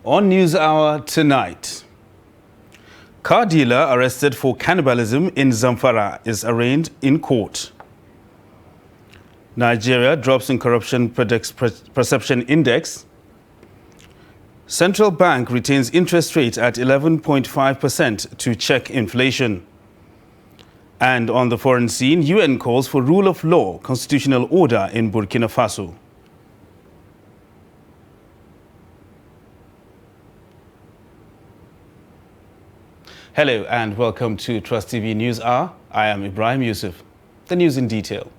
On News Hour tonight, car dealer arrested for cannibalism in Zamfara is arraigned in court. Nigeria drops in corruption perception index. Central Bank retains interest rate at 11.5% to check inflation. And on the foreign scene, UN calls for rule of law, constitutional order in Burkina Faso. Hello and welcome to Trust TV News Hour. I am Ibrahim Yusuf. The news in detail.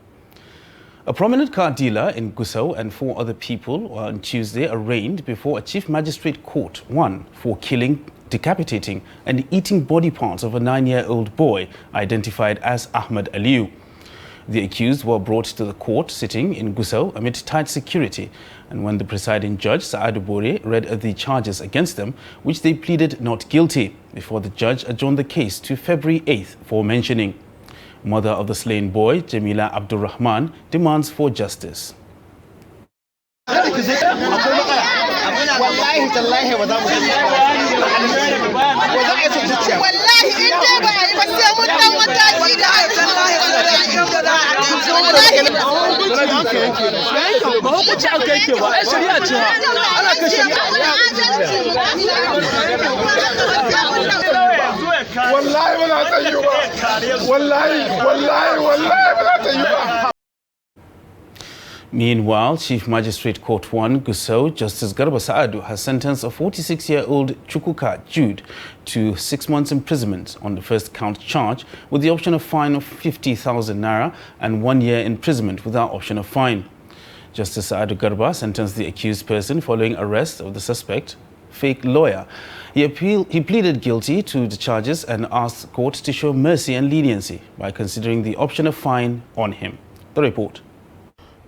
A prominent car dealer in Gusau and 4 other people were on Tuesday arraigned before a Chief Magistrate Court 1 for killing, decapitating and eating body parts of a 9-year-old boy identified as Ahmed Aliu. The accused were brought to the court sitting in Gusau amid tight security, and when the presiding judge, Saadu Bore, read the charges against them, which they pleaded not guilty, before the judge adjourned the case to February 8th for mentioning. Mother of the slain boy, Jamila Abdurrahman, demands for justice. Meanwhile, Chief Magistrate Court 1, Gusau, Justice Garba Saadu has sentenced a 46-year-old Chukwuka Jude to 6 months imprisonment on the first count charge, with the option of fine of 50,000 naira and 1 year imprisonment without option of fine. Justice Saadu Garba sentenced the accused person following arrest of the suspect, fake lawyer. He pleaded guilty to the charges and asked the court to show mercy and leniency by considering the option of fine on him. The report.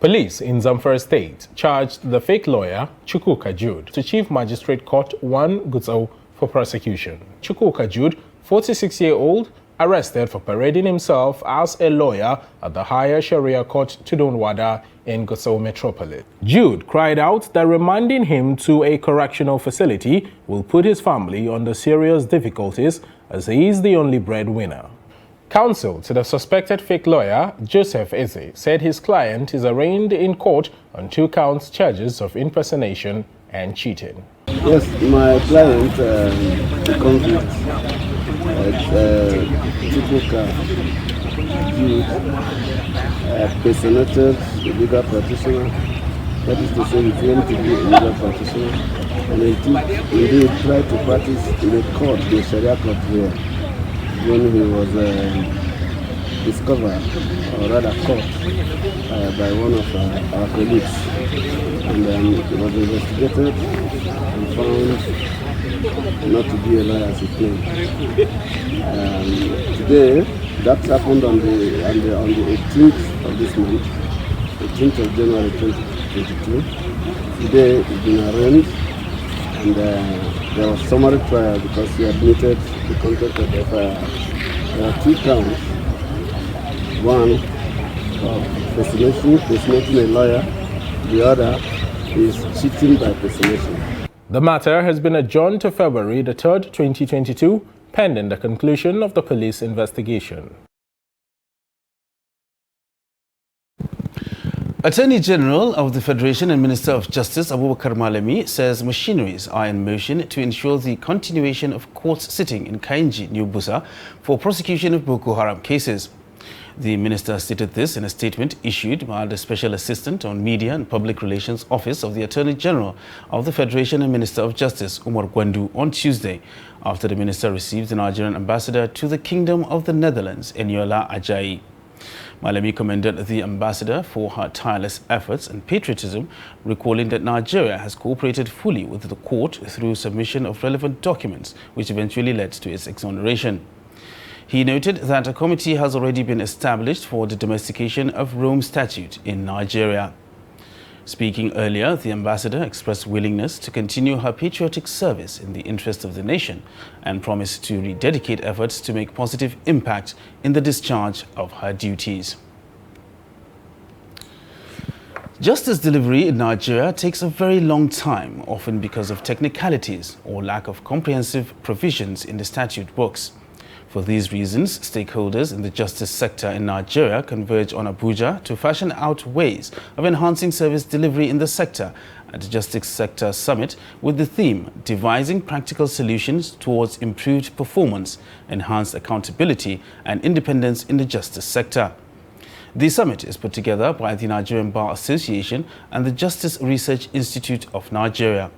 Police in Zamfara State charged the fake lawyer, Chukwuka Jude, to Chief Magistrate Court 1 Gusau for prosecution. Chukwuka Jude, 46-year-old, arrested for parading himself as a lawyer at the higher Sharia court Tudunwada in Gusau Metropolis. Jude cried out that remanding him to a correctional facility will put his family under serious difficulties as he is the only breadwinner. Counsel to the suspected fake lawyer, Joseph Eze, said his client is arraigned in court on 2 counts charges of impersonation and cheating. Yes, my client, the convict, Chukwuka Jude, personated a legal practitioner. That is to say, he claimed to be a legal practitioner, and he tried to practice in a court, the Sharia court here, when he was discovered, or rather caught, by one of our colleagues. And he was investigated and found not to be a lawyer as he claimed. Today, that happened on the 18th of this month, 18th of January 2022. Today, he's been arraigned, and there was summary trial because he admitted the content of the FIR. There are 2 counts. One of personating a lawyer. The other is cheating by personation. The matter has been adjourned to February the 3rd, 2022, pending the conclusion of the police investigation. Attorney General of the Federation and Minister of Justice Abubakar Malami says machineries are in motion to ensure the continuation of courts sitting in Kainji, New Busa, for prosecution of Boko Haram cases. The minister stated this in a statement issued by the Special Assistant on Media and Public Relations Office of the Attorney General of the Federation and Minister of Justice, Umar Gwandu, on Tuesday, after the minister received the Nigerian ambassador to the Kingdom of the Netherlands, Eniola Ajayi. Malami commended the ambassador for her tireless efforts and patriotism, recalling that Nigeria has cooperated fully with the court through submission of relevant documents, which eventually led to its exoneration. He noted that a committee has already been established for the domestication of Rome Statute in Nigeria. Speaking earlier, the ambassador expressed willingness to continue her patriotic service in the interest of the nation and promised to rededicate efforts to make positive impact in the discharge of her duties. Justice delivery in Nigeria takes a very long time, often because of technicalities or lack of comprehensive provisions in the statute books. For these reasons, stakeholders in the justice sector in Nigeria converge on Abuja to fashion out ways of enhancing service delivery in the sector at the Justice Sector Summit with the theme Devising Practical Solutions Towards Improved Performance, Enhanced Accountability and Independence in the Justice Sector. The summit is put together by the Nigerian Bar Association and the Justice Research Institute of Nigeria.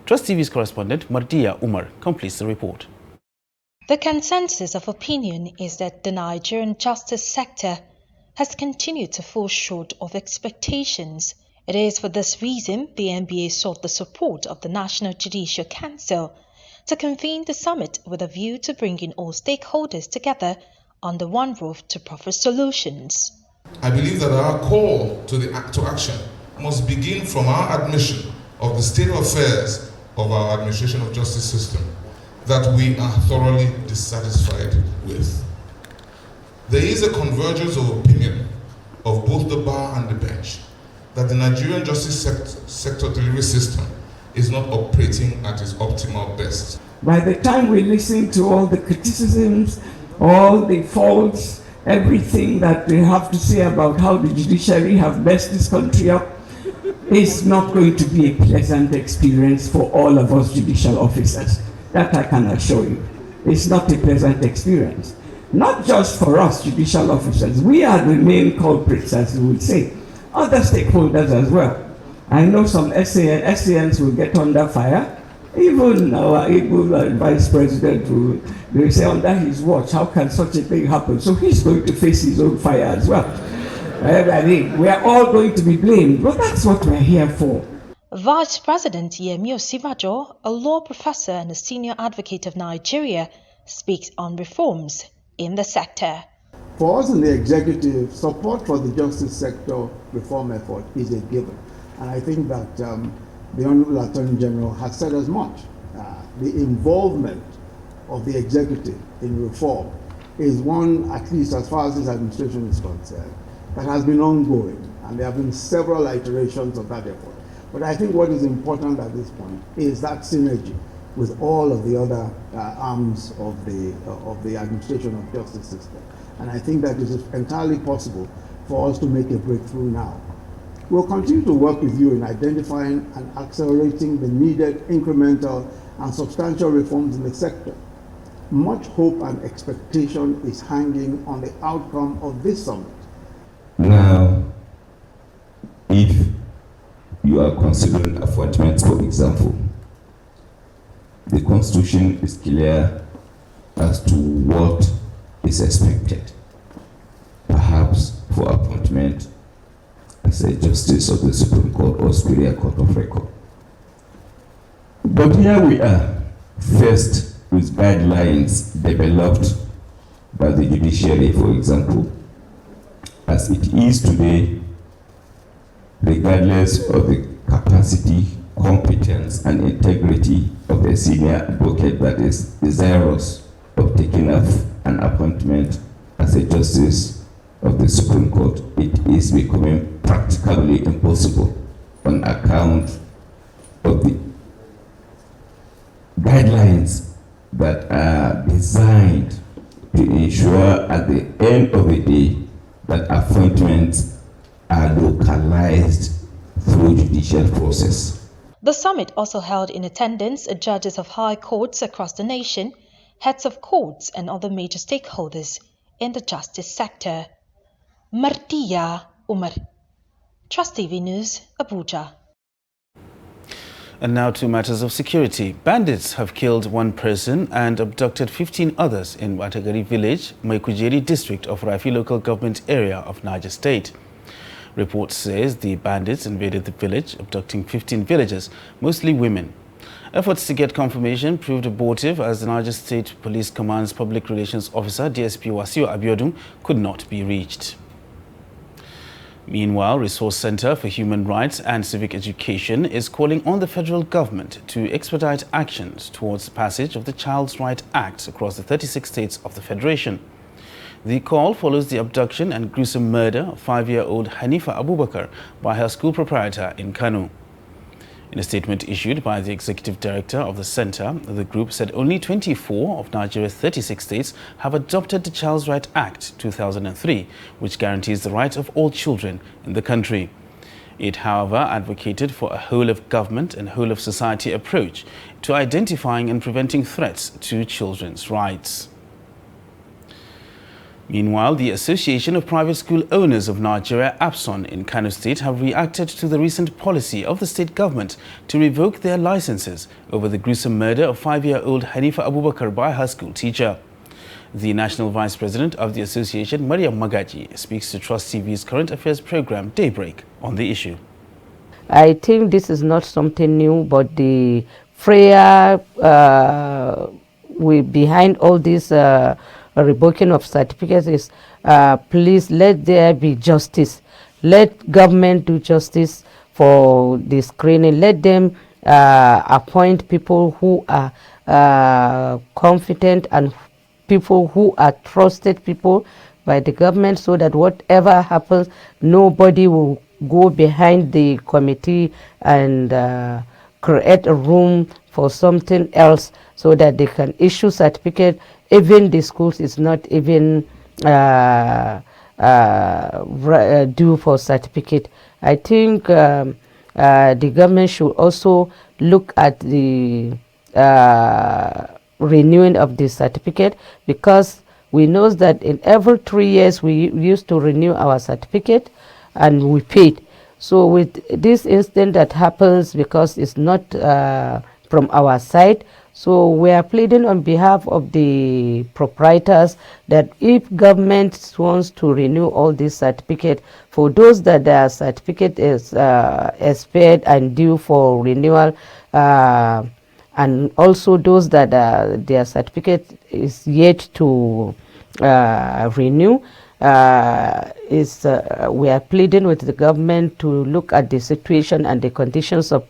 Trust TV's correspondent Mardia Umar completes the report. The consensus of opinion is that the Nigerian justice sector has continued to fall short of expectations. It is for this reason the NBA sought the support of the National Judicial Council to convene the summit with a view to bringing all stakeholders together under one roof to proffer solutions. I believe that our call to action must begin from our admission of the state of affairs of our administration of justice system that we are thoroughly dissatisfied with. There is a convergence of opinion of both the bar and the bench that the Nigerian justice sector delivery system is not operating at its optimal best. By the time we listen to all the criticisms, all the faults, everything that they have to say about how the judiciary have messed this country up, it's not going to be a pleasant experience for all of us judicial officers. That I can assure you. It's not a pleasant experience. Not just for us judicial officers. We are the main culprits, as you would say. Other stakeholders as well. I know some SANs will get under fire. Even our able vice president will say under his watch, how can such a thing happen? So he's going to face his own fire as well. I mean, we are all going to be blamed, but that's what we're here for. Vice President Yemi Osibajo, a law professor and a senior advocate of Nigeria, speaks on reforms in the sector. For us in the executive, support for the justice sector reform effort is a given. And I think that the Honorable Attorney General has said as much. The involvement of the executive in reform is one, at least as far as this administration is concerned, that has been ongoing. And there have been several iterations of that effort. But I think what is important at this point is that synergy with all of the other arms of the administration of justice system. And I think that it is entirely possible for us to make a breakthrough now. We'll continue to work with you in identifying and accelerating the needed incremental and substantial reforms in the sector. Much hope and expectation is hanging on the outcome of this summit. Now, if you are considering appointments, for example, the Constitution is clear as to what is expected, perhaps for appointment as a justice of the Supreme Court or Superior Court of Record. But here we are, first with guidelines developed by the judiciary, for example. As it is today, regardless of the capacity, competence, and integrity of a senior advocate that is desirous of taking up an appointment as a justice of the Supreme Court, it is becoming practically impossible on account of the guidelines that are designed to ensure at the end of the day that appointments are localized through judicial process. The summit also held in attendance judges of high courts across the nation, heads of courts and other major stakeholders in the justice sector. Mardia Umar, Trust TV News, Abuja. And now to matters of security. Bandits have killed one person and abducted 15 others in Watagari village, Maikujeri district of Rafi local government area of Niger State. Report says the bandits invaded the village, abducting 15 villagers, mostly women. Efforts to get confirmation proved abortive as the Niger State Police Command's Public Relations Officer, DSP Wasio Abiodun, could not be reached. Meanwhile, Resource Center for Human Rights and Civic Education is calling on the federal government to expedite actions towards the passage of the Child's Right Act across the 36 states of the Federation. The call follows the abduction and gruesome murder of 5-year-old Hanifa Abubakar by her school proprietor in Kano. In a statement issued by the executive director of the center, the group said only 24 of Nigeria's 36 states have adopted the Child's Right Act 2003, which guarantees the right of all children in the country. It, however, advocated for a whole-of-government and whole-of-society approach to identifying and preventing threats to children's rights. Meanwhile, the Association of Private School Owners of Nigeria, APSON, in Kano State have reacted to the recent policy of the state government to revoke their licenses over the gruesome murder of 5-year-old Hanifa Abubakar by her school teacher. The National Vice President of the association, Maryam Magaji, speaks to Trust TV's current affairs program, Daybreak, on the issue. I think this is not something new, but the prayer behind all this revoking of certificates is please let there be justice. Let government do justice for the screening. Let them appoint people who are confident and people who are trusted people by the government, so that whatever happens, nobody will go behind the committee and create a room for something else, so that they can issue certificate. Even the schools is not even due for certificate. I think the government should also look at the renewing of the certificate, because we know that in every 3 years we used to renew our certificate and we paid. So with this incident that happens, because it's not from our side, so we are pleading on behalf of the proprietors that if government wants to renew all these certificates, for those that their certificate is expired and due for renewal, and also those that their certificate is yet to renew, we are pleading with the government to look at the situation and the conditions of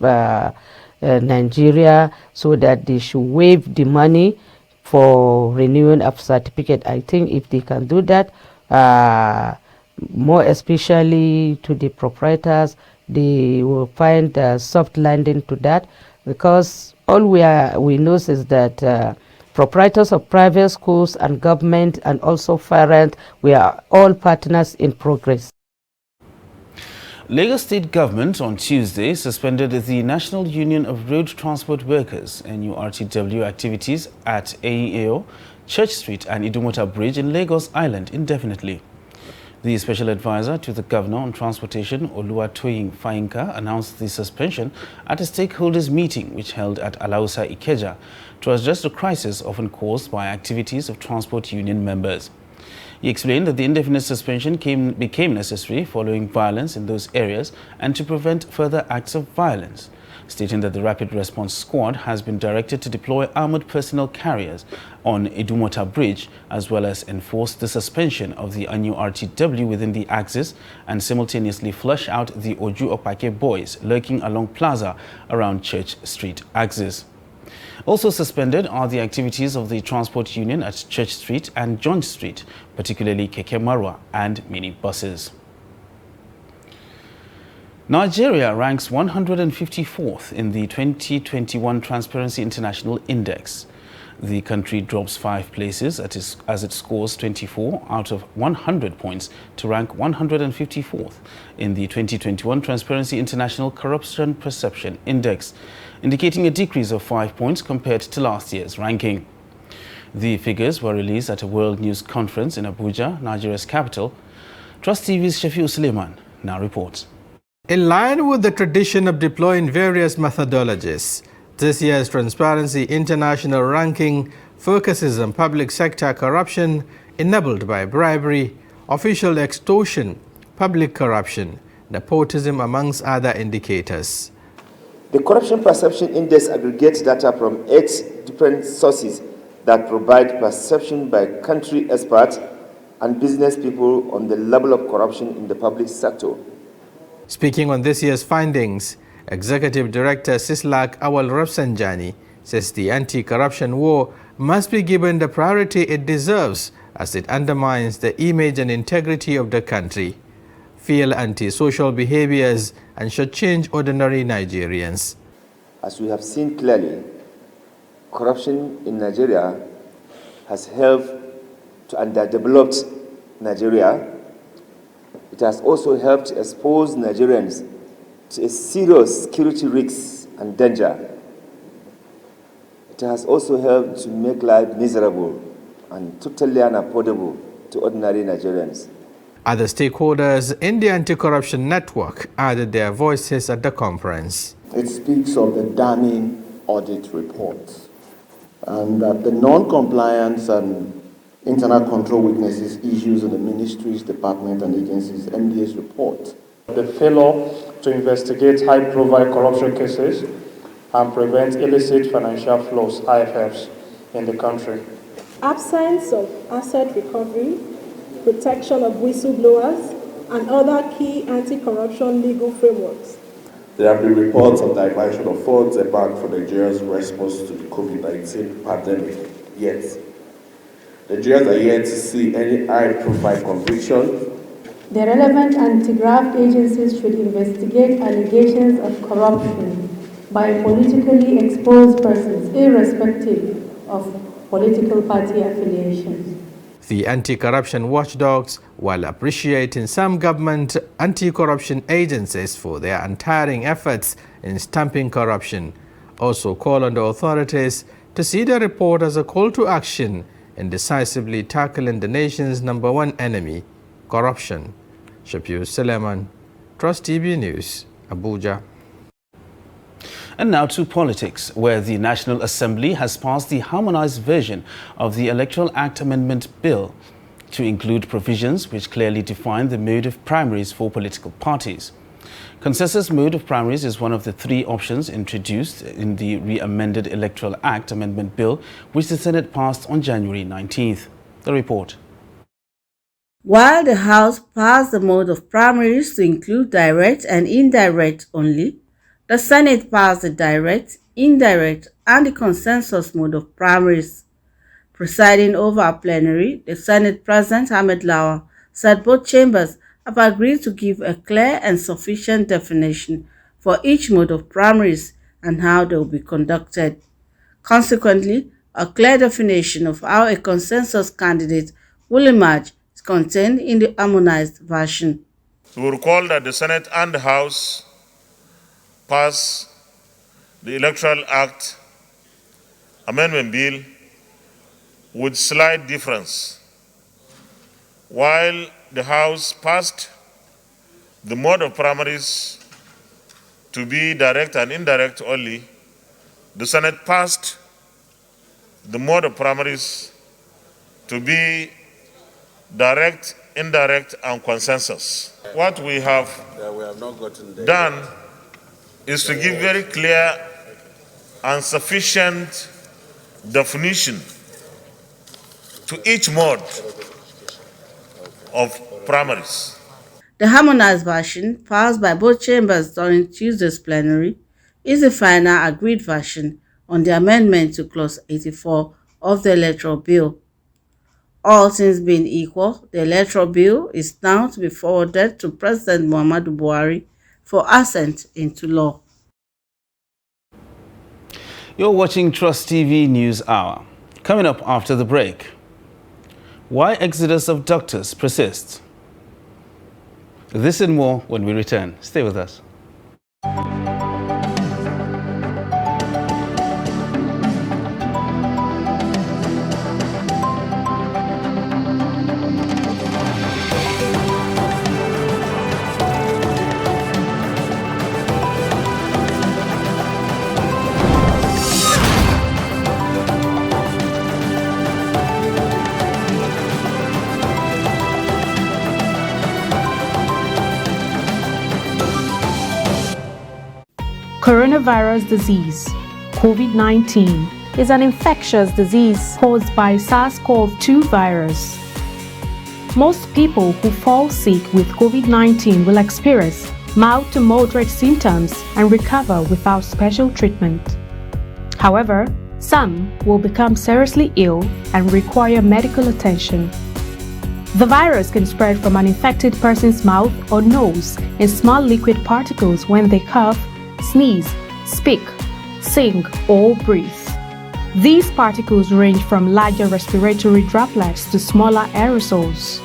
Nigeria, so that they should waive the money for renewing of certificate. I think if they can do that, more especially to the proprietors, they will find a soft landing to that, because all we know is that proprietors of private schools and government and also parents, we are all partners in progress. Lagos State Government on Tuesday suspended the National Union of Road Transport Workers (NURTW) activities at AEAO, Church Street and Idumota Bridge in Lagos Island indefinitely. The Special Advisor to the Governor on Transportation, Oluwatoyin Fayinka, announced the suspension at a stakeholders meeting which held at Alausa Ikeja to address the crisis often caused by activities of transport union members. He explained that the indefinite suspension became necessary following violence in those areas and to prevent further acts of violence, stating that the Rapid Response Squad has been directed to deploy armored personnel carriers on Idumota Bridge, as well as enforce the suspension of the NURTW within the axis and simultaneously flush out the Oju Opake boys lurking along plaza around Church Street axis. Also suspended are the activities of the transport union at Church Street and John Street, particularly Keke Marwa and minibuses. Nigeria ranks 154th in the 2021 Transparency International Index. The country drops 5 places as it scores 24 out of 100 points to rank 154th in the 2021 Transparency International Corruption Perception Index, indicating a decrease of 5 points compared to last year's ranking. The figures were released at a World News Conference in Abuja, Nigeria's capital. Trust TV's Shafiu Suleiman now reports. In line with the tradition of deploying various methodologies, this year's Transparency International ranking focuses on public sector corruption enabled by bribery, official extortion, public corruption, nepotism, amongst other indicators. The Corruption Perception Index aggregates data from 8 different sources that provide perception by country experts and business people on the level of corruption in the public sector. Speaking on this year's findings, Executive Director Sislak Awal Rafsanjani says the anti-corruption war must be given the priority it deserves as it undermines the image and integrity of the country, fuel anti-social behaviors, and should change ordinary Nigerians. As we have seen clearly, corruption in Nigeria has helped to underdeveloped Nigeria. It has also helped expose Nigerians to a serious security risks and danger. It has also helped to make life miserable and totally unaffordable to ordinary Nigerians. Other stakeholders in the anti-corruption network added their voices at the conference. It speaks of the damning audit reports and that the non-compliance and internal control weaknesses issues in the ministries, departments, and agencies, MDA's report. The failure to investigate high-profile corruption cases and prevent illicit financial flows, IFFs, in the country. Absence of asset recovery, protection of whistleblowers, and other key anti-corruption legal frameworks. There have been reports of diversion of funds embarked for Nigeria's response to the COVID-19 pandemic. Yet, Nigerians are yet to see any high-profile convictions. The relevant anti-graft agencies should investigate allegations of corruption by politically exposed persons, irrespective of political party affiliations. The anti-corruption watchdogs, while appreciating some government anti-corruption agencies for their untiring efforts in stamping corruption, also call on the authorities to see the report as a call to action in decisively tackling the nation's #1 enemy, corruption. Shafiu Suleiman, Trust TV News, Abuja. And now to politics, where the National Assembly has passed the harmonized version of the Electoral Act Amendment Bill to include provisions which clearly define the mode of primaries for political parties. Consensus mode of primaries is one of the 3 options introduced in the re-amended Electoral Act Amendment Bill, which the Senate passed on January 19th. The report. While the House passed the mode of primaries to include direct and indirect only, the Senate passed the direct, indirect, and the consensus mode of primaries. Presiding over a plenary, the Senate President Ahmed Lawan said both chambers have agreed to give a clear and sufficient definition for each mode of primaries and how they will be conducted. Consequently, a clear definition of how a consensus candidate will emerge is contained in the harmonized version. We will recall that the Senate and the House passed the Electoral Act Amendment Bill with slight difference. While the House passed the mode of primaries to be direct and indirect only, the Senate passed the mode of primaries to be direct, indirect, and consensus. What we have done is to give very clear and sufficient definition to each mode of primaries. The harmonized version, passed by both chambers during Tuesday's plenary, is the final agreed version on the amendment to Clause 84 of the Electoral Bill. All things being equal, the Electoral Bill is now to be forwarded to President Muhammadu Buhari for assent into law. You're watching Trust TV News Hour. Coming up after the break, why exodus of doctors persists? This and more when we return. Stay with us. Coronavirus disease, COVID-19, is an infectious disease caused by SARS-CoV-2 virus. Most people who fall sick with COVID-19 will experience mild to moderate symptoms and recover without special treatment. However, Some will become seriously ill and require medical attention. The virus can spread from an infected person's mouth or nose in small liquid particles when they cough, sneeze, speak, sing, or breathe. These particles range from larger respiratory droplets to smaller aerosols.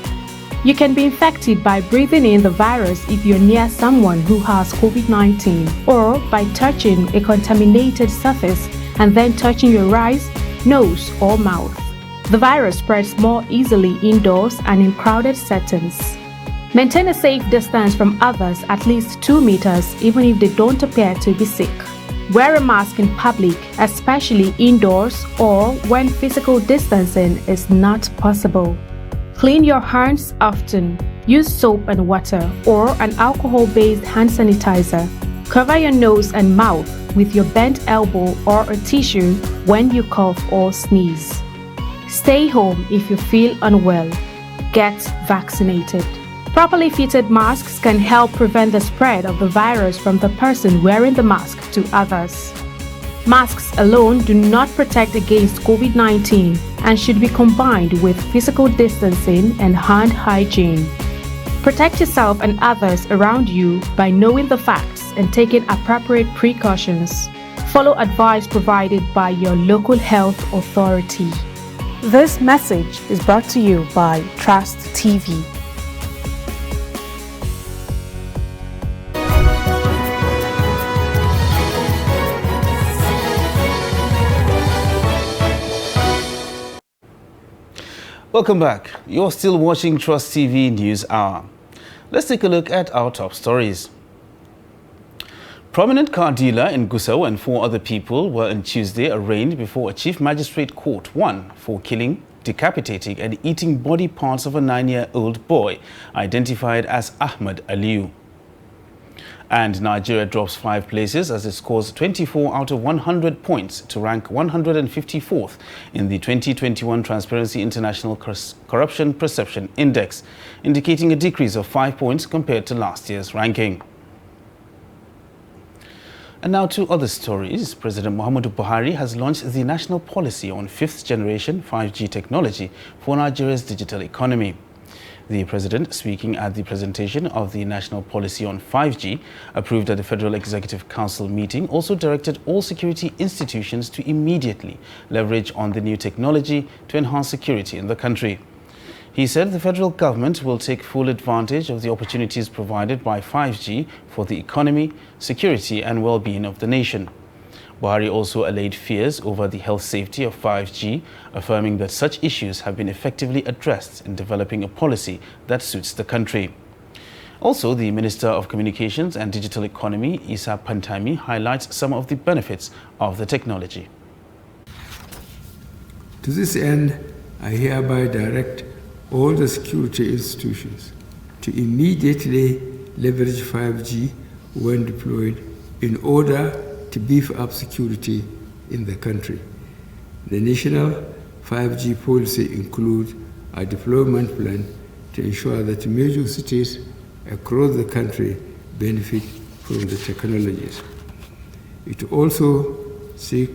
You can be infected by breathing in the virus if you're near someone who has COVID-19 or by touching a contaminated surface and then touching your eyes, nose, or mouth. The virus spreads more easily indoors and in crowded settings. Maintain a safe distance from others at least 2 meters even if they don't appear to be sick. Wear a mask in public, especially indoors or when physical distancing is not possible. Clean your hands often. Use soap and water or an alcohol-based hand sanitizer. Cover your nose and mouth with your bent elbow or a tissue when you cough or sneeze. Stay home if you feel unwell. Get vaccinated. Properly fitted masks can help prevent the spread of the virus from the person wearing the mask to others. Masks alone do not protect against COVID-19 and should be combined with physical distancing and hand hygiene. Protect yourself and others around you by knowing the facts and taking appropriate precautions. Follow advice provided by your local health authority. This message is brought to you by Trust TV. Welcome back. You're still watching Trust TV News Hour. Let's take a look at our top stories. Prominent car dealer in Gusau and 4 other people were on Tuesday arraigned before a Chief Magistrate Court 1 for killing, decapitating and eating body parts of a 9-year-old boy identified as Ahmad Aliu. And Nigeria drops 5 places as it scores 24 out of 100 points to rank 154th in the 2021 Transparency International Corruption Perception Index, indicating a decrease of 5 points compared to last year's ranking. And now to other stories. President Muhammadu Buhari has launched the national policy on 5th generation 5G technology for Nigeria's digital economy. The President, speaking at the presentation of the National Policy on 5G, approved at the Federal Executive Council meeting, also directed all security institutions to immediately leverage on the new technology to enhance security in the country. He said the federal government will take full advantage of the opportunities provided by 5G for the economy, security and well-being of the nation. Buhari also allayed fears over the health safety of 5G, affirming that such issues have been effectively addressed in developing a policy that suits the country. Also, the Minister of Communications and Digital Economy, Isa Pantami, highlights some of the benefits of the technology. To this end, I hereby direct all the security institutions to immediately leverage 5G when deployed in order to beef up security in the country. The national 5G policy includes a deployment plan to ensure that major cities across the country benefit from the technologies. It also seeks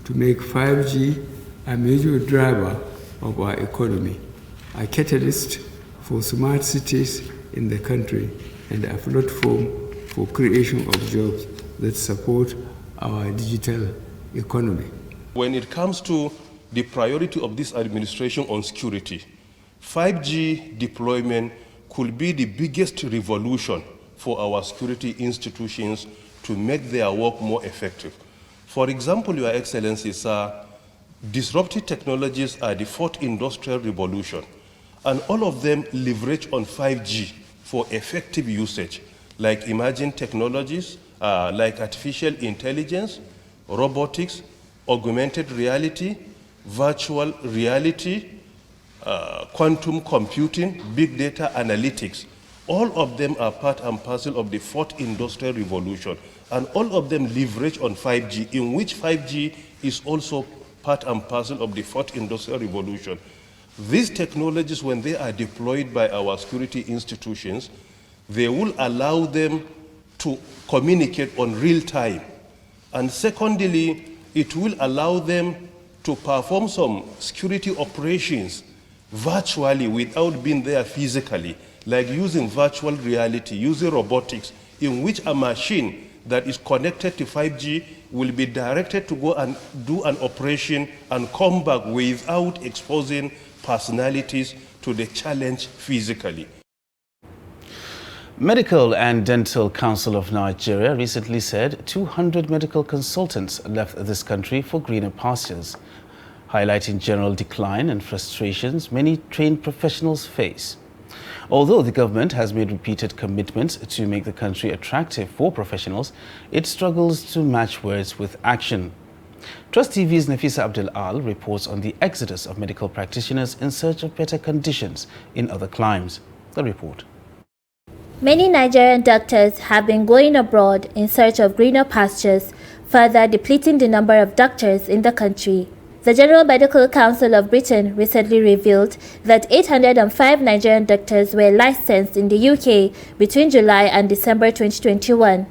to make 5G a major driver of our economy, a catalyst for smart cities in the country, and a platform for creation of jobs that support our digital economy. When it comes to the priority of this administration on security, 5G deployment could be the biggest revolution for our security institutions to make their work more effective. For example, Your Excellency, sir, disruptive technologies are the 4th industrial revolution, and all of them leverage on 5G for effective usage, like emerging technologies, like artificial intelligence, robotics, augmented reality, virtual reality, quantum computing, big data analytics. All of them are part and parcel of the 4th industrial revolution, and all of them leverage on 5G, in which 5G is also part and parcel of the 4th industrial revolution. These technologies, when they are deployed by our security institutions, they will allow them to communicate on real time. And secondly, it will allow them to perform some security operations virtually without being there physically, like using virtual reality, using robotics, in which a machine that is connected to 5G will be directed to go and do an operation and come back without exposing personalities to the challenge physically. Medical and Dental Council of Nigeria recently said 200 medical consultants left this country for greener pastures, highlighting general decline and frustrations many trained professionals face. Although the government has made repeated commitments to make the country attractive for professionals, it struggles to match words with action. Trust TV's Nafisa Abdel Al reports on the exodus of medical practitioners in search of better conditions in other climes. The report. Many Nigerian doctors have been going abroad in search of greener pastures, further depleting the number of doctors in the country. The General Medical Council of Britain recently revealed that 805 Nigerian doctors were licensed in the UK between July and December 2021.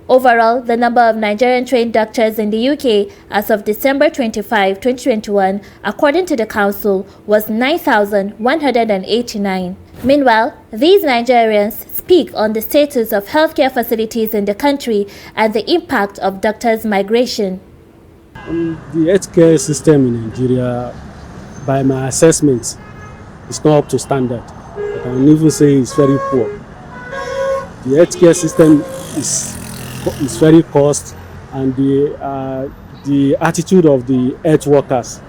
Overall, the number of Nigerian trained doctors in the UK as of December 25, 2021, according to the Council, was 9,189. Meanwhile, these Nigerians speak on the status of healthcare facilities in the country and the impact of doctors' migration. The healthcare system in Nigeria, by my assessment, is not up to standard. I can even say it's very poor. The healthcare system is very cost, and the attitude of the health workers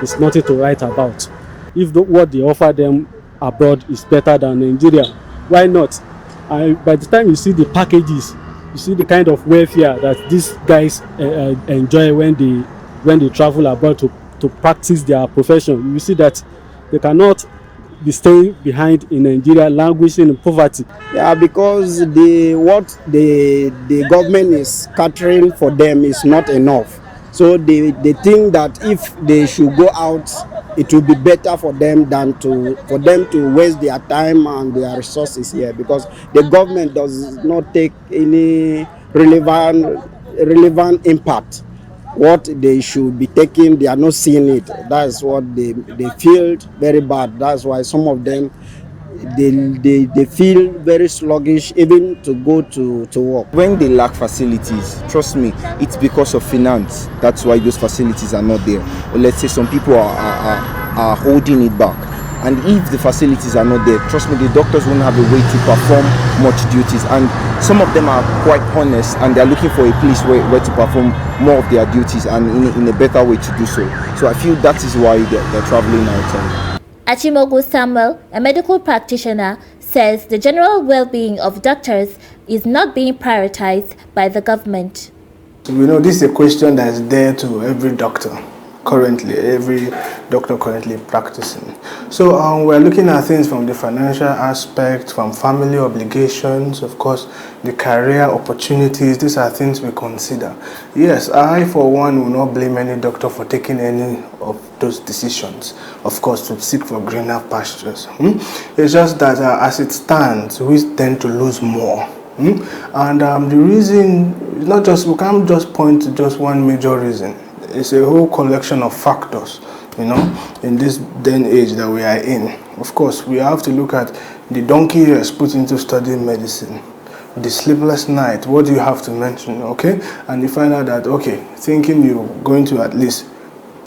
is nothing to write about. If what they offer them abroad is better than Nigeria, why not? By the time you see the packages, you see the kind of welfare that these guys enjoy when they travel abroad to practice their profession. You see that they cannot be staying behind in Nigeria, languishing in poverty. Yeah, because what the government is catering for them is not enough. So they think that if they should go out, it will be better for them than for them to waste their time and their resources here, because the government does not take any relevant impact. What they should be taking, they are not seeing it. That's what they feel very bad. That's why some of them they feel very sluggish even to go to work. When they lack facilities, trust me, it's because of finance. That's why those facilities are not there. Or let's say some people are holding it back. And if the facilities are not there, trust me, the doctors won't have a way to perform much duties. And some of them are quite honest and they're looking for a place where to perform more of their duties and in a better way to do so. So I feel that is why they're traveling outside. Achimogu Samuel, a medical practitioner, says the general well-being of doctors is not being prioritized by the government. We know this is a question that is there to every doctor currently practicing. So we're looking at things from the financial aspect, from family obligations, of course, the career opportunities. These are things we consider. Yes, I for one will not blame any doctor for taking any of those decisions, of course, to seek for greener pastures. It's just that as it stands, we tend to lose more. And the reason is not just, we can't just point to just one major reason. It's a whole collection of factors, in this day and age that we are in. Of course, we have to look at the donkey years put into studying medicine, the sleepless night, what do you have to mention, okay? And you find out that, okay, thinking you're going to at least,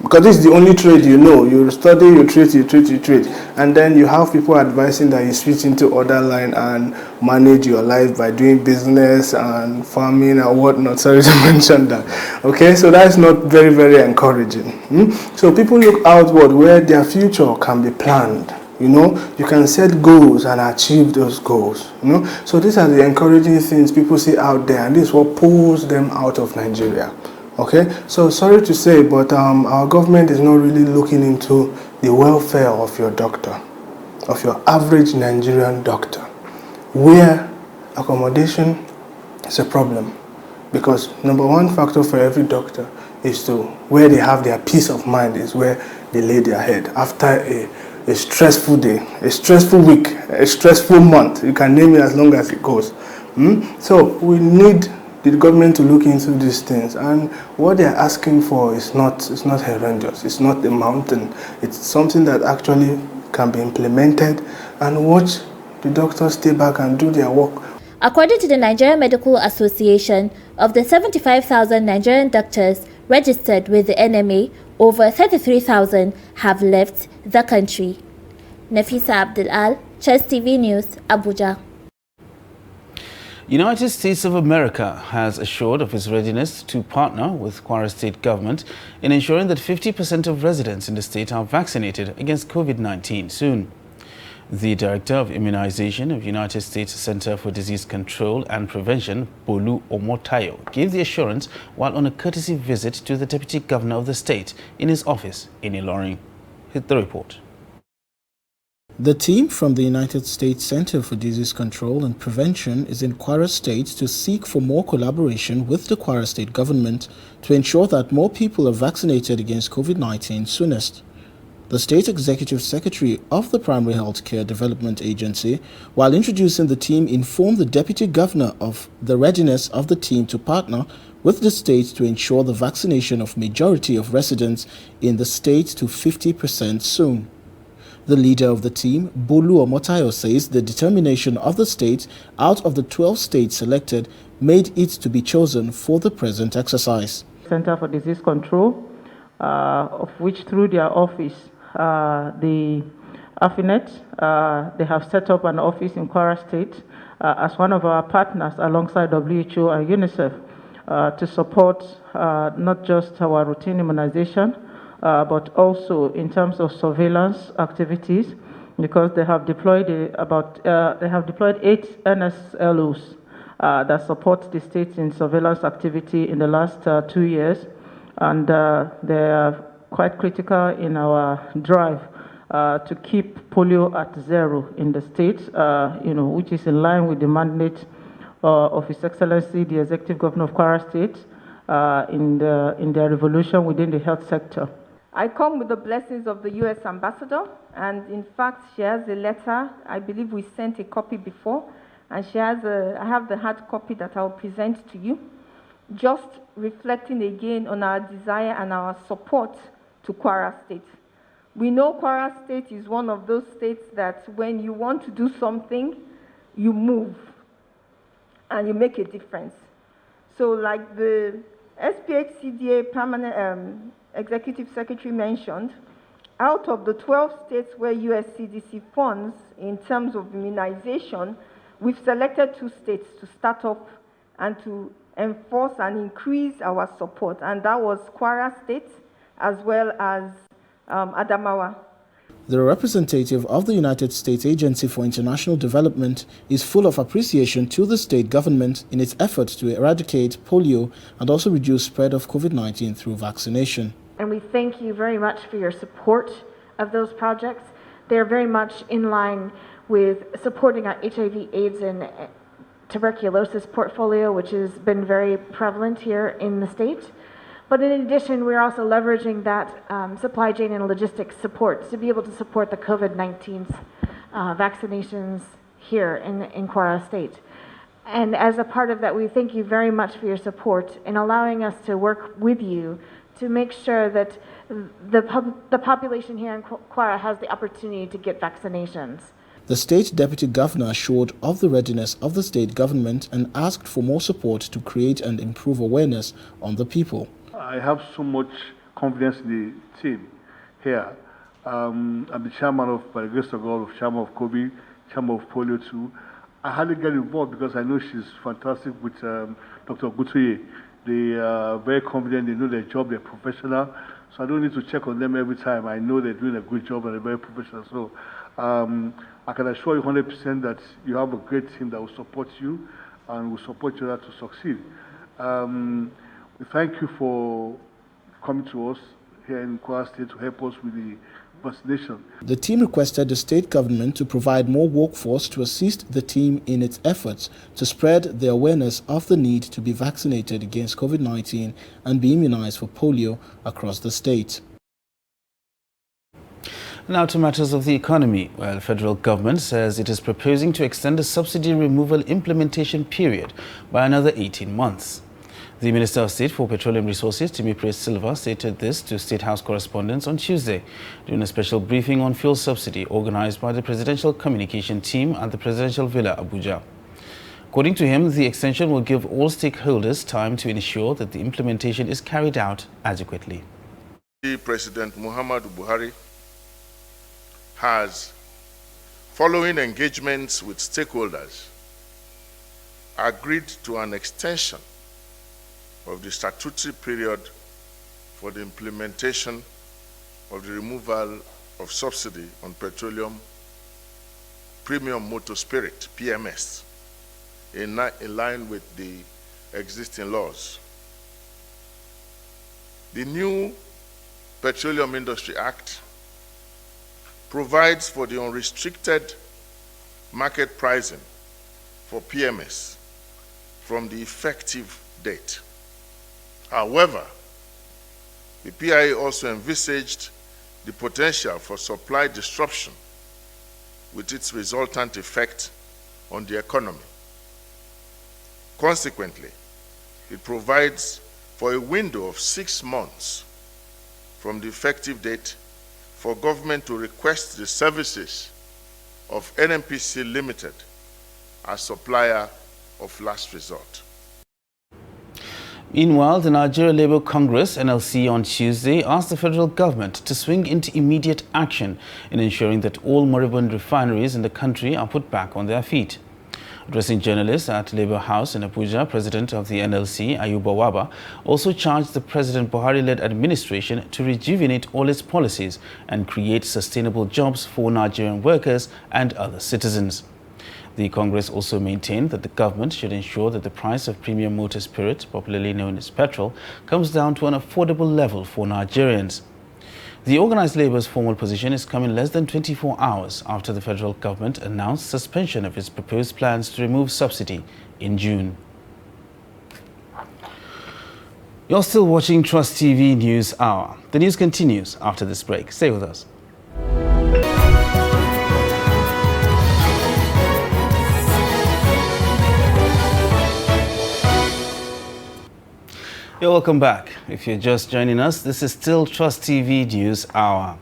because this is the only trade you know, you study, you treat, and then you have people advising that you switch into other line and manage your life by doing business and farming and whatnot. Sorry to mention that. Okay, so that's not very, very encouraging. So people look outward where their future can be planned. You can set goals and achieve those goals. So these are the encouraging things people see out there, and this is what pulls them out of Nigeria. Okay, so sorry to say, but our government is not really looking into the welfare of your doctor, of your average Nigerian doctor, where accommodation is a problem. Because number one factor for every doctor is to where they have their peace of mind is where they lay their head after a stressful day, a stressful week, a stressful month. You can name it as long as it goes. So we need the government to look into these things. And what they're asking for is not horrendous. It's not a mountain. It's something that actually can be implemented, and watch the doctors stay back and do their work. According to the Nigerian Medical Association, of the 75,000 Nigerian doctors registered with the NMA, over 33,000 have left the country. Nafisa Abdul-Al, Chess TV News, Abuja. United States of America has assured of its readiness to partner with Kwara State government in ensuring that 50% of residents in the state are vaccinated against COVID-19 soon. The Director of Immunization of United States Center for Disease Control and Prevention, Bolu Omotayo, gave the assurance while on a courtesy visit to the Deputy Governor of the state in his office in Ilorin. Hit the report. The team from the United States Center for Disease Control and Prevention is in Kwara State to seek for more collaboration with the Kwara State government to ensure that more people are vaccinated against COVID-19 soonest. The State Executive Secretary of the Primary Health Care Development Agency, while introducing the team, informed the Deputy Governor of the readiness of the team to partner with the state to ensure the vaccination of majority of residents in the state to 50% soon. The leader of the team, Bolu Omotayo, says the determination of the state out of the 12 states selected made it to be chosen for the present exercise. Center for Disease Control, of which through their office, the AFINET, they have set up an office in Kwara State as one of our partners alongside WHO and UNICEF to support not just our routine immunization, but also in terms of surveillance activities, because they have deployed 8 NSLOs that support the states in surveillance activity in the last 2 years, and they are quite critical in our drive to keep polio at zero in the state, which is in line with the mandate of His Excellency, the Executive Governor of Kwara State, in their revolution within the health sector. I come with the blessings of the U.S. Ambassador, and in fact, she has a letter. I believe we sent a copy before, and I have the hard copy that I'll present to you, just reflecting again on our desire and our support to Kwara State. We know Kwara State is one of those states that when you want to do something, you move and you make a difference. So like the SPHCDA permanent Executive Secretary mentioned, out of the 12 states where US CDC funds in terms of immunization, we've selected 2 states to start up and to enforce and increase our support, and that was Kwara State as well as Adamawa. The representative of the United States Agency for International Development is full of appreciation to the state government in its effort to eradicate polio and also reduce spread of COVID-19 through vaccination. And we thank you very much for your support of those projects. They're very much in line with supporting our HIV, AIDS, and tuberculosis portfolio, which has been very prevalent here in the state. But in addition, we're also leveraging that supply chain and logistics support to be able to support the COVID-19 vaccinations here in Kwara State. And as a part of that, we thank you very much for your support in allowing us to work with you to make sure that the population here in Kwara has the opportunity to get vaccinations. The state deputy governor assured of the readiness of the state government and asked for more support to create and improve awareness on the people. I have so much confidence in the team here. I'm the chairman of, by the grace of God, chairman of COVID, chairman of polio too. I hardly get involved because I know she's fantastic with Dr. Gutuye. They are very confident, they know their job, they're professional. So I don't need to check on them every time. I know they're doing a good job and they're very professional. So I can assure you 100% that you have a great team that will support you and will support you to succeed. We thank you for coming to us here in Kwara State to help us with the vaccination. The team requested the state government to provide more workforce to assist the team in its efforts to spread the awareness of the need to be vaccinated against COVID-19 and be immunized for polio across the state. Now to matters of the economy. Well, the federal government says it is proposing to extend the subsidy removal implementation period by another 18 months. The Minister of State for Petroleum Resources, Timipre Silva, stated this to State House correspondents on Tuesday during a special briefing on fuel subsidy organized by the Presidential Communication Team at the Presidential Villa, Abuja. According to him, the extension will give all stakeholders time to ensure that the implementation is carried out adequately. President Muhammadu Buhari has, following engagements with stakeholders, agreed to an extension of the statutory period for the implementation of the removal of subsidy on petroleum premium motor spirit, PMS, in line with the existing laws. The new Petroleum Industry Act provides for the unrestricted market pricing for PMS from the effective date. However, the PIA also envisaged the potential for supply disruption with its resultant effect on the economy. Consequently, it provides for a window of 6 months from the effective date for government to request the services of NNPC Limited as supplier of last resort. Meanwhile, the Nigeria Labour Congress, NLC, on Tuesday asked the federal government to swing into immediate action in ensuring that all moribund refineries in the country are put back on their feet. Addressing journalists at Labour House in Abuja, President of the NLC, Ayuba Waba, also charged the President Buhari-led administration to rejuvenate all its policies and create sustainable jobs for Nigerian workers and other citizens. The Congress also maintained that the government should ensure that the price of premium motor spirit, popularly known as petrol, comes down to an affordable level for Nigerians. The Organised Labour's formal position is coming less than 24 hours after the federal government announced suspension of its proposed plans to remove subsidy in June. You're still watching Trust TV News Hour. The news continues after this break. Stay with us. You're welcome back. If you're just joining us, this is still Trust TV News Hour.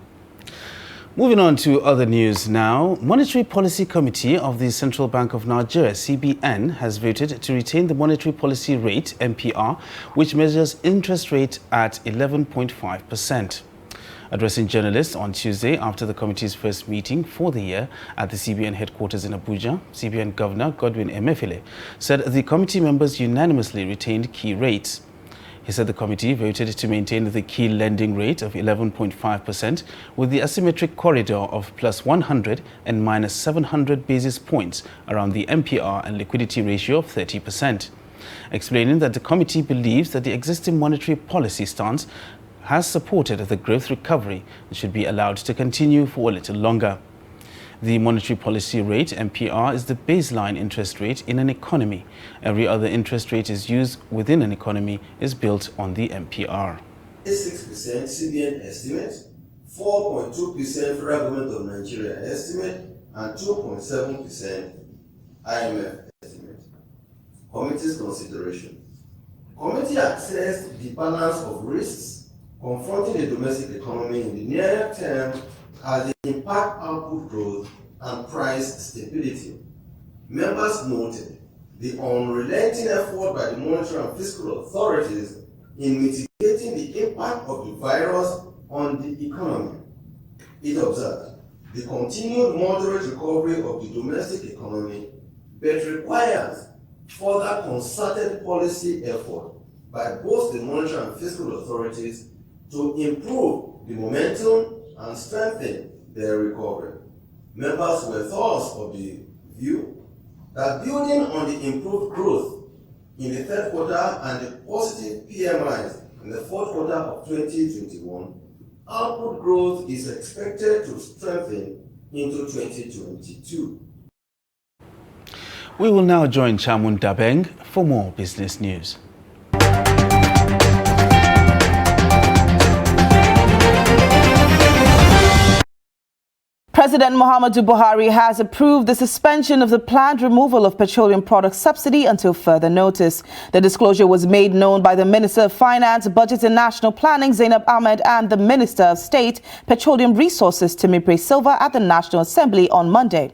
Moving on to other news now. Monetary Policy Committee of the Central Bank of Nigeria, CBN, has voted to retain the monetary policy rate, MPR, which measures interest rate at 11.5%. Addressing journalists on Tuesday after the committee's first meeting for the year at the CBN headquarters in Abuja, CBN Governor Godwin Emefiele said the committee members unanimously retained key rates. He said the committee voted to maintain the key lending rate of 11.5% with the asymmetric corridor of plus 100 and minus 700 basis points around the MPR and liquidity ratio of 30%. Explaining that the committee believes that the existing monetary policy stance has supported the growth recovery and should be allowed to continue for a little longer. The monetary policy rate, MPR, is the baseline interest rate in an economy. Every other interest rate is used within an economy is built on the MPR. 6% CBN estimate, 4.2% Federal Government of Nigeria estimate, and 2.7% IMF estimate. Committee's consideration. Committee assessed the balance of risks confronting the domestic economy in the near term as the impact output growth and price stability. Members noted the unrelenting effort by the monetary and fiscal authorities in mitigating the impact of the virus on the economy. It observed the continued moderate recovery of the domestic economy, but requires further concerted policy effort by both the monetary and fiscal authorities to improve the momentum and strengthen their recovery. Members were thus of the view that building on the improved growth in the third quarter and the positive PMIs in the fourth quarter of 2021, output growth is expected to strengthen into 2022. We will now join Chamun Dabeng for more business news. President Muhammadu Buhari has approved the suspension of the planned removal of petroleum product subsidy until further notice. The disclosure was made known by the Minister of Finance, Budget and National Planning, Zainab Ahmed, and the Minister of State, Petroleum Resources, Timipre Silva, at the National Assembly on Monday.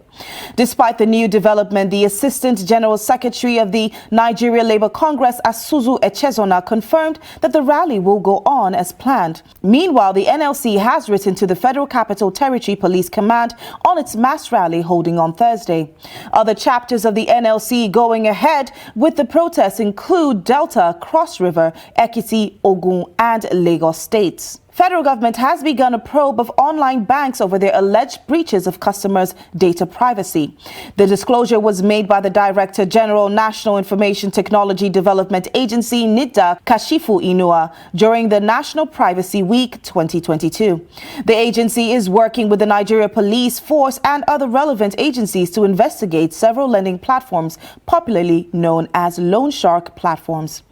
Despite the new development, the Assistant General Secretary of the Nigeria Labour Congress, Asuzu Echezona, confirmed that the rally will go on as planned. Meanwhile, the NLC has written to the Federal Capital Territory Police Command on its mass rally holding on Thursday. Other chapters of the NLC going ahead with the protests include Delta, Cross River, Ekiti, Ogun, and Lagos states. Federal government has begun a probe of online banks over their alleged breaches of customers' data privacy. The disclosure was made by the Director General, National Information Technology Development Agency, NIDA, Kashifu Inua, during the National Privacy Week 2022. The agency is working with the Nigeria Police Force and other relevant agencies to investigate several lending platforms, popularly known as loan shark platforms.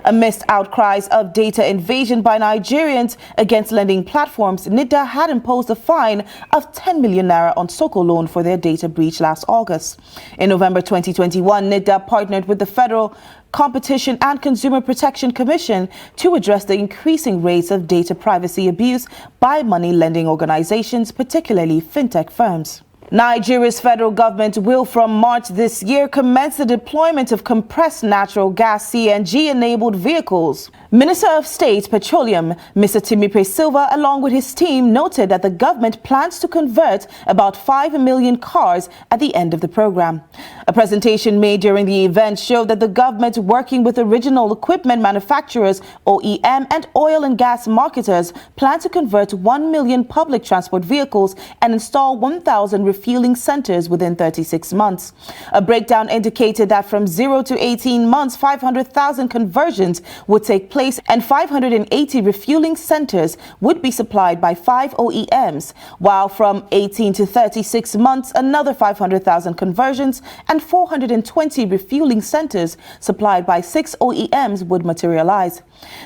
Amidst outcries of data invasion by Nigerians against lending platforms, NIDA had imposed a fine of 10 million naira on Soko Loan for their data breach last August. In November 2021, NIDA partnered with the Federal Competition and Consumer Protection Commission to address the increasing rates of data privacy abuse by money lending organizations, particularly fintech firms. Nigeria's federal government will from March this year commence the deployment of compressed natural gas CNG-enabled vehicles. Minister of State Petroleum, Mr. Timipre Silva, along with his team, noted that the government plans to convert about 5 million cars at the end of the program. A presentation made during the event showed that the government, working with original equipment manufacturers, OEM, and oil and gas marketers, plan to convert 1 million public transport vehicles and install 1,000 refueling centers within 36 months. A breakdown indicated that from 0 to 18 months, 500,000 conversions would take place and 580 refueling centers would be supplied by 5 OEMs, while from 18 to 36 months, another 500,000 conversions and 420 refueling centers supplied by 6 OEMs would materialize.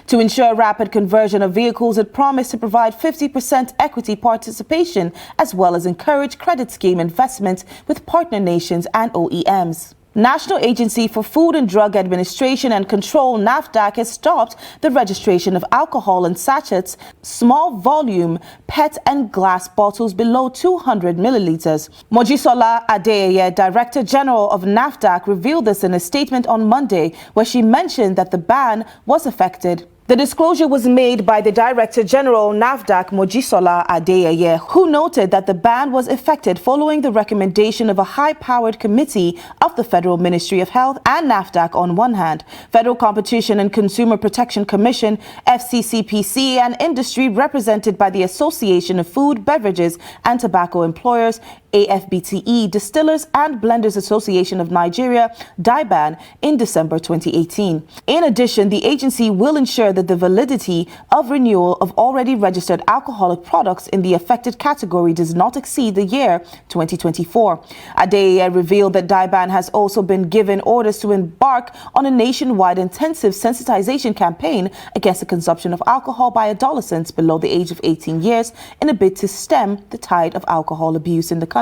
To ensure rapid conversion of vehicles, it promised to provide 50% equity participation as well as encourage credit scheme investments with partner nations and OEMs. National Agency for Food and Drug Administration and Control, NAFDAC, has stopped the registration of alcohol in sachets, small volume, PET and glass bottles below 200 milliliters. Mojisola Adeyeye, Director General of NAFDAC, revealed this in a statement on Monday, where she mentioned that the ban was effected. The disclosure was made by the Director General, NAFDAC, Mojisola Adeyeye, who noted that the ban was effected following the recommendation of a high-powered committee of the Federal Ministry of Health and NAFDAC on one hand, Federal Competition and Consumer Protection Commission, FCCPC, and industry represented by the Association of Food, Beverages and Tobacco Employers, AFBTE, Distillers and Blenders Association of Nigeria, DIBAN, in December 2018. In addition, the agency will ensure that the validity of renewal of already registered alcoholic products in the affected category does not exceed the year 2024. Adeyeye revealed that DIBAN has also been given orders to embark on a nationwide intensive sensitization campaign against the consumption of alcohol by adolescents below the age of 18 years in a bid to stem the tide of alcohol abuse in the country.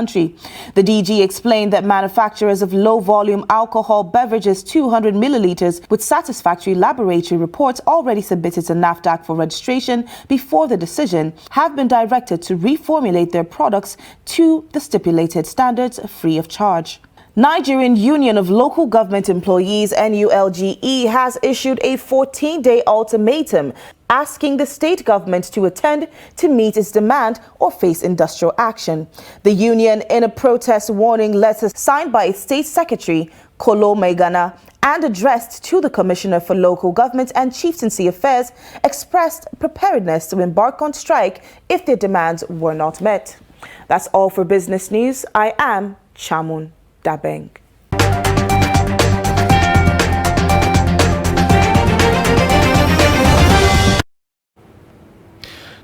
The DG explained that manufacturers of low-volume alcohol beverages 200 milliliters with satisfactory laboratory reports already submitted to NAFDAC for registration before the decision have been directed to reformulate their products to the stipulated standards free of charge. Nigerian Union of Local Government Employees, NULGE, has issued a 14-day ultimatum asking the state government to attend to meet its demand or face industrial action. The union, in a protest warning letter signed by its state secretary, Kolo Maigana, and addressed to the Commissioner for Local Government and Chieftaincy Affairs, expressed preparedness to embark on strike if their demands were not met. That's all for business news. I am Chamun Dabeng.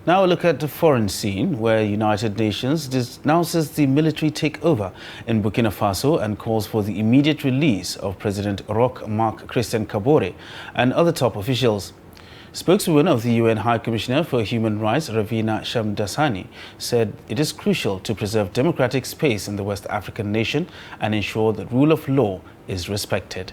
Now a look at the foreign scene, where United Nations denounces the military takeover in Burkina Faso and calls for the immediate release of President Roch Marc Christian Kabore and other top officials. Spokeswoman of the UN High Commissioner for Human Rights, Ravina Shamdasani, said it is crucial to preserve democratic space in the West African nation and ensure that rule of law is respected.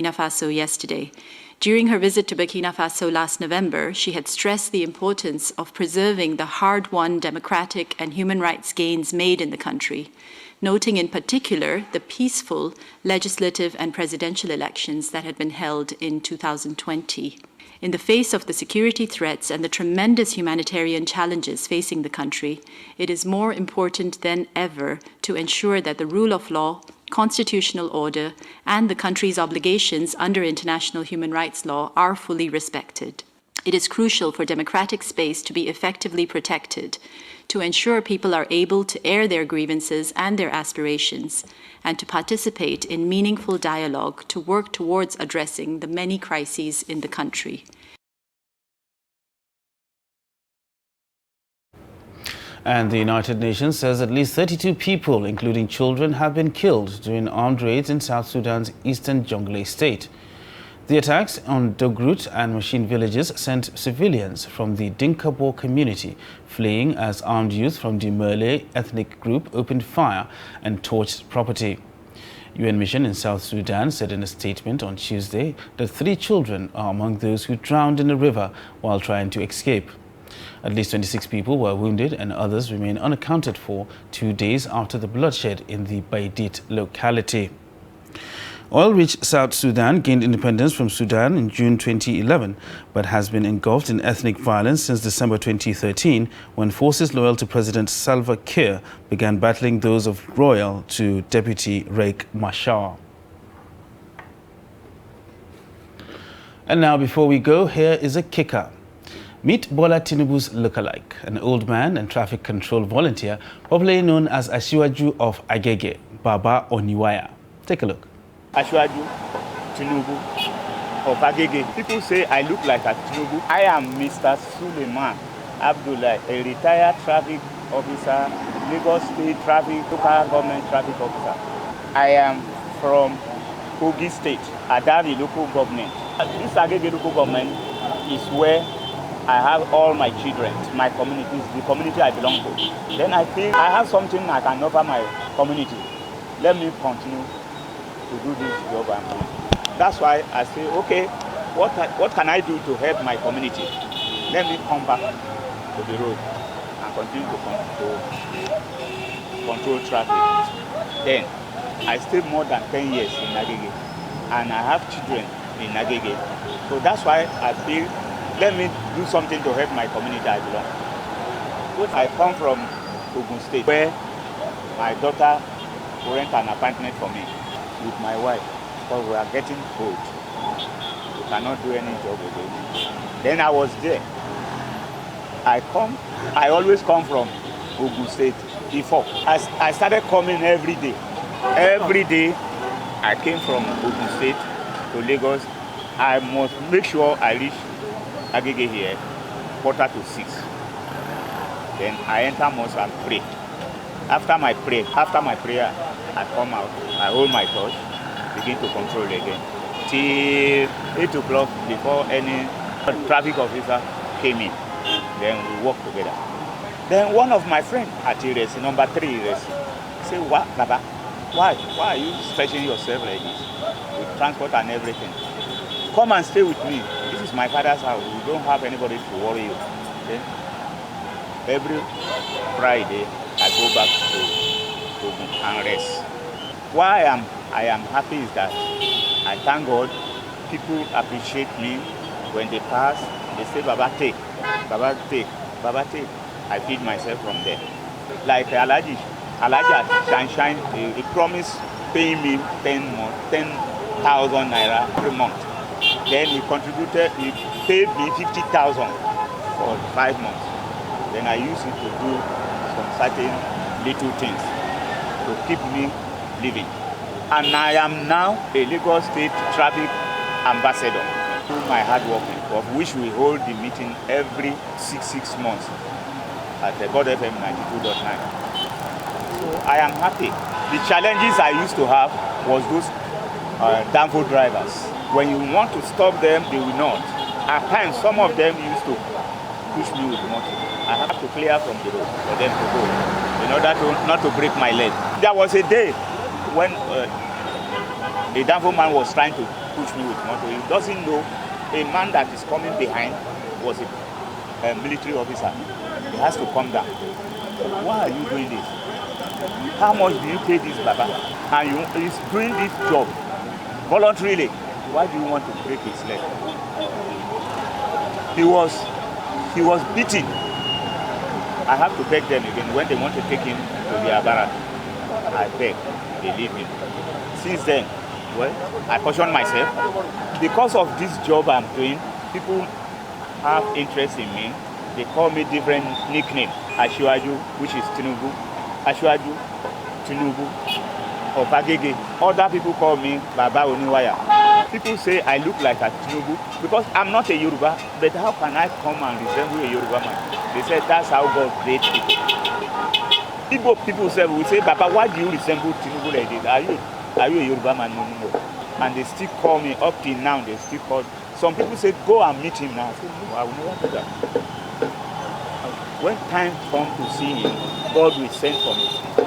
Burkina Faso yesterday. During her visit to Burkina Faso last November, she had stressed the importance of preserving the hard-won democratic and human rights gains made in the country, noting in particular the peaceful legislative and presidential elections that had been held in 2020. In the face of the security threats and the tremendous humanitarian challenges facing the country, it is more important than ever to ensure that the rule of law, constitutional order, and the country's obligations under international human rights law are fully respected. It is crucial for democratic space to be effectively protected, to ensure people are able to air their grievances and their aspirations, and to participate in meaningful dialogue to work towards addressing the many crises in the country. And the United Nations says at least 32 people, including children, have been killed during armed raids in South Sudan's eastern Jonglei state. The attacks on Dogrut and Machine villages sent civilians from the Dinkabur community fleeing as armed youth from the Merle ethnic group opened fire and torched property. UN mission in South Sudan said in a statement on Tuesday that 3 children are among those who drowned in a river while trying to escape. At least 26 people were wounded and others remain unaccounted for 2 days after the bloodshed in the Baidit locality. Oil-rich South Sudan gained independence from Sudan in June 2011, but has been engulfed in ethnic violence since December 2013, when forces loyal to President Salva Kiir began battling those of loyal to Deputy Riek Machar. And now, before we go, here is a kicker. Meet Bola Tinubu's lookalike, an old man and traffic control volunteer, popularly known as Asiwaju of Agege, Baba Oniwaya. Take a look. Asiwaju Tinubu of Agege. People say I look like a Tinubu. I am Mr. Suleiman Abdullah, a retired traffic officer, Lagos State Traffic, local government traffic officer. I am from Kogi State, Adani local government. This Agege local government is where I have all my children, my communities, the community I belong to. Then I think I have something I can offer my community. Let me continue to do this job I'm doing. That's why I say, okay, what can I do to help my community? Let me come back to the road and continue to control traffic. Then I stayed more than 10 years in Agege, and I have children in Agege. So that's why I feel, let me do something to help my community I belong. I come from Ogun State, where my daughter rent an apartment for me with my wife, because we are getting old. We cannot do any job again. Then I was there. I always come from Ogun State before. I started coming every day. Every day I came from Ogun State to Lagos. I must make sure I reach Agege here, 5:45. Then I enter mosque and pray. After my prayer, I come out, I hold my torch, begin to control again. Till 8 o'clock before any traffic officer came in. Then we walk together. Then one of my friends at Ires, number 3 Ires, say, "What, Baba? Why are you stretching yourself like this? With transport and everything. Come and stay with me. This is my father's house. We don't have anybody to worry you." Then every Friday I go back to and rest. Why I am happy is that I thank God. People appreciate me when they pass. They say, "Baba take, Baba take, Baba take." I feed myself from there. Like Alaji Shine, he promised paying me 10,000 naira every month. Then he paid me 50,000 for 5 months. Then I used it to do some certain little things to keep me living. And I am now a Lagos State Traffic Ambassador through my hard work, of which we hold the meeting every 6 months at the God FM 92.9. So I am happy. The challenges I used to have was those Danfo drivers. When you want to stop them, they will not. At times, some of them used to push me with the motor. I have to clear from the road for them to go, in order not to break my leg. There was a day when a Danfo man was trying to push me with motor. He doesn't know a man that is coming behind was a military officer. He has to come down. Why are you doing this? How much do you pay this Baba? And he's doing this job voluntarily. Why do you want to break his leg? He was beaten. I have to beg them again when they want to take him to the Abara. I beg, they leave him. Since then, well, I caution myself. Because of this job I'm doing, people have interest in me. They call me different nicknames. Ashiwaju, which is Tinubu. Ashiwaju, Tinubu, or Bagege. Other people call me Baba Oniwaya. People say I look like a Tinubu because I'm not a Yoruba, but how can I come and resemble a Yoruba man? They said that's how God creates people. People say, we say, Baba, why do you resemble Tinubu like this? Are you a Yoruba man? No. And they still call me, up till now, they still call. Some people say, go and meet him now. I say, no, I will never do that. When time comes to see him, God will send for me.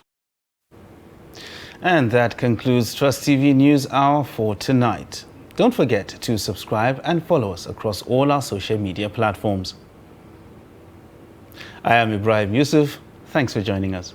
And that concludes Trust TV News Hour for tonight. Don't forget to subscribe and follow us across all our social media platforms. I am Ibrahim Yusuf. Thanks for joining us.